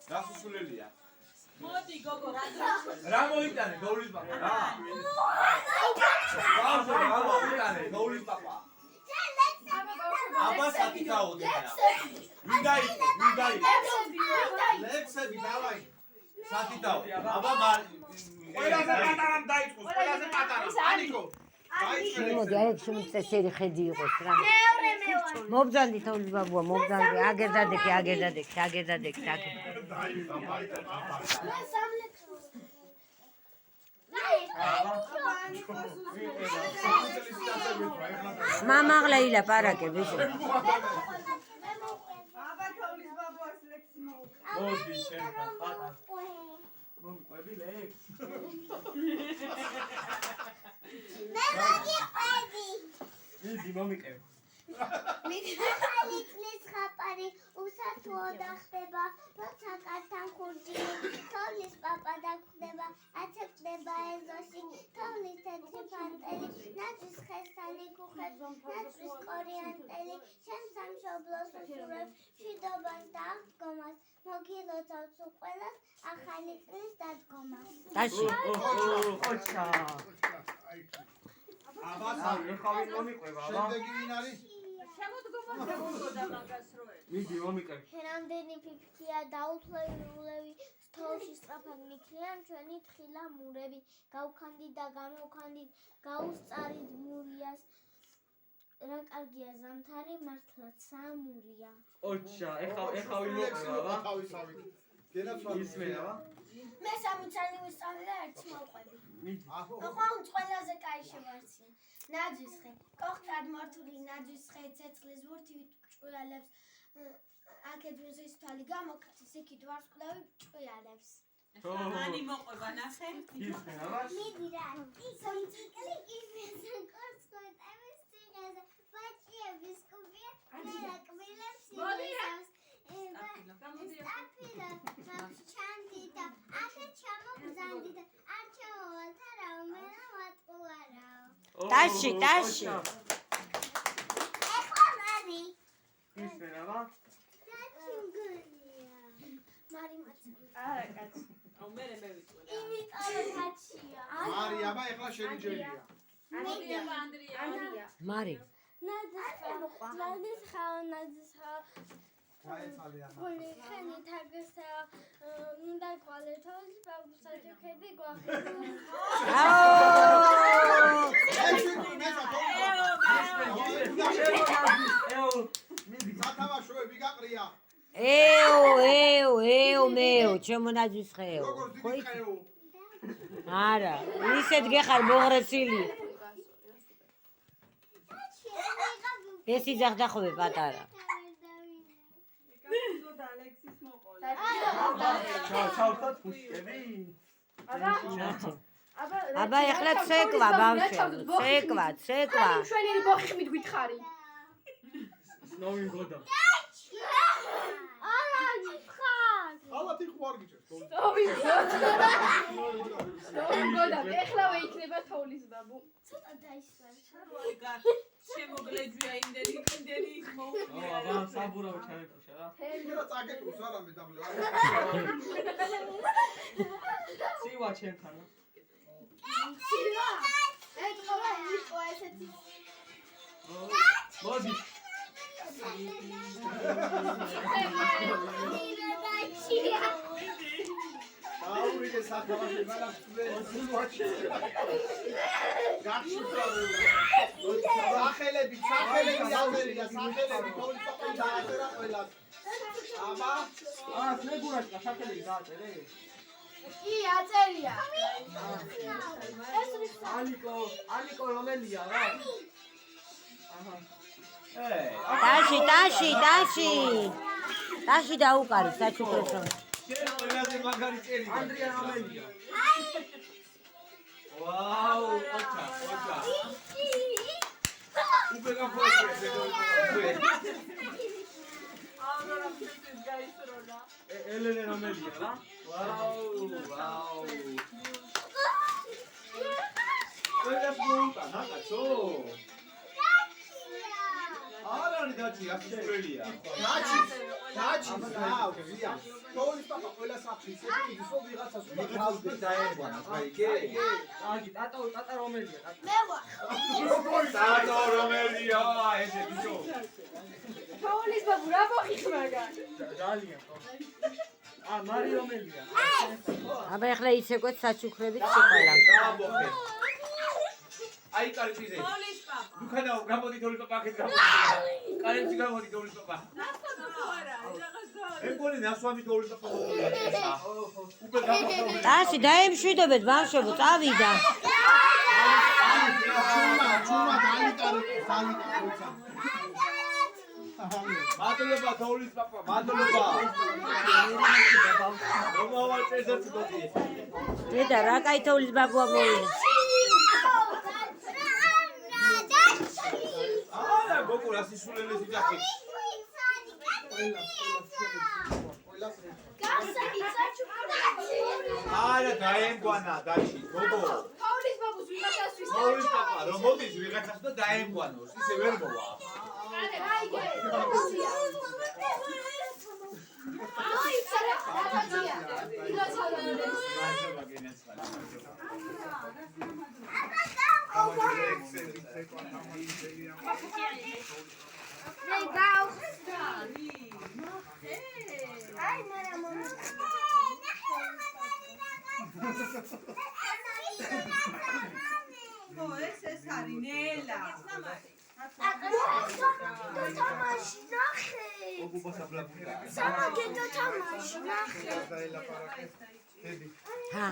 გასასვლელია. მოდი გოგო რა მოიტანე გოვლის პაპა რა? რა მოიტანე გოვლის პაპა? აბა საკითხაო დედა. ვინდა ლექსები დავაი. საკითხაო. აბა ყველაზე პატარამ დაიწყოს, ყველაზე პატარა. ანიკო. მოდი აი შემწესერი ხედი იყოს რა. მობძანდი თოვლის ბაბუა, მობძანდი. აგერდადექი. მამაღლა ილა პარაკე ბიჭო. აბა თოვლის ბაბუას ლექსი მოუყვა. მოდი შენთან პატარა. მომყვები ლექს. იდი მომიყევ. მიხაილ ხაპარი უსათუოდა ხდება, როცა კართან ხურჯი, თოვლის პაპა დაგხვდება, აცეკვდება ეზოში, თოვლის თეთრი ფანტელი, ნაძვის ხესთან იგუხებს, ნაძვის კორიანტელი, შენ სამშობლოს უსურვებს, მშვიდობას და აღდგომას, მოგილოცავთ ყველას, ახალი წლის დადგომას. ტაში. ოჩა. აბა სამხავი მომიყვება, აბა. შემდეგი ვინ არის? შემოდგომა მაგას როე. მიდი მომიყევ. რამდენი ფიფქია დაუთვლელულები თოვში სწრაფად მიქრიან ჩვენი თხილა მურები გავქანდით და გამოვქანდით გაუსწარით მურიას რა კარგია ზამთარი მართლაც სამურია ოჩა ეხა ვიმოყვა თავისავით გენაცვალე ისმენა მე სამიცანი ვისწავლე და ერთს მოვყვები მიდი ოღონდ ყველაზე კაი შევარცია ნაძვის ხე კოხტად მორთული ნაძვის ხე ცეცხლის ვურთივით ჭუალებს აქედვინს ის თვალი გამოკეთეს იქით ვარსკვლავი ჭუალებს მანი მოყვება ნახე ისმენა რა მიდი რა სამციკლი ისმენს კორსკოტების ციხეზე ბაჭიების კუბია მერაკბილებს იმისავს სტაფილა მაქვს ჩანდი და აქეთ ჩამობზანდი და არ ჩამოვალთა რა უმერა ვატყუარაო ტაში ეხლა მარი ისმენა რა დაჩინგულია მარი მაცა არა კაცი. აუ მე მევიწვე იმიტომ დაჩია მარი აბა ეხლა შენი ჯერია. ანდრია მარი. ნაძის ხაო გაეცალია. გული ხენი თაგსა უნდა ყოლეთოს ბაბუსაჯოქები გვახედა მიდი სათავაშოები გაყრია. ეო მეო ჩემო ნაძვის ხეო. როგორ დიდი ხეო. არა, ისეთ გეხარ მოღრეცილი. ეს იძახდახოვე პატარა. იკაცო და ალექსის მოყოლა. ჩავთათ ფუშკები აბა ეხლა ცეკვა ბავშვი. ცეკვა. ჩვენი ბოხი გითხარი. ნოვი გოდა არა ხარ ალბათ იქ ვარ გიჭერს. გოდა ეხლავე იქნება თოვლის ბაბუ. ცოტა დაისვარ შემოგლეჯვია იმდენი მოუყვია აბა საბურავი ჩამეფუშა რა რა წაგეკრუს არა მე დაბლე. ცივა ჩემთან ეთქობა იყო ესეთი მოდი აურიგე სათავაში მანახტზე სულვაჩი. გახშუქრა. სახელები აზერია, სახელები თოვლის პაპა დააწერა ყველას. აბა ნეგურაშკა შაკელი დააწერე კი აწერია. ალიკო რომელია რა აჰა ტაში დაუკარი საჩუქრესო. შენ ყველაზე მაგარი წერია ანდრია რომელია ვაუ ოჩა უბეგა ფოტოზე ელენე რომელია რა ვაუ ყველას მოუტანა კაცო არა დაჩი ასულელია. დაჩი ზია თოვლის პაპა ყველა სახში ისეთი ის რომ ვიღაცას უნდა თავზე დაერგვანა, აი კი. აგი ტატა რომელია? მე ვარ. დადო რომელია ესე ბიჭო. თოვლის ბაბუ რა მოხიხმაგა? ძალიან. მარი რომელია? აბა ეხლა იცეკვეთ საჩუქრებით შეყელა. დააბოხე. აი კარპიზე. თოვლის პაპა. დუქანა გამოდი თოვლის პაპა აქეთ გამოდი. კარებში გამოდი თოვლის პაპა. ნასვამი თუ არა, რაღაცა. ეგ ნასვამი თოვლის პაპა მოგვიდა. უკვე გამოდი. ტაში დაემშვიდობეთ ბავშვებო, წავიდა. ჩუმა დალიტარო მადლობა თოვლის პაპა, მადლობა. რომავალ წესერც გოდი. დედა რა კაი თოვლის ბაბუა მოვიდა. არა გოგო რა სისულელეს იძახი. არა დაემგვანა დაჩი გოგო. თოვლის ბაბუს ვიღაცასთვის თოვლის პაპა რომ მოდის ვიღაცას და დაემგვანოს, ისე ვერ მოვა. აიგე. აი, ცარა, რაღაცია. ეს არის ნელა. სამაგედო თამაში ნახე. ჰა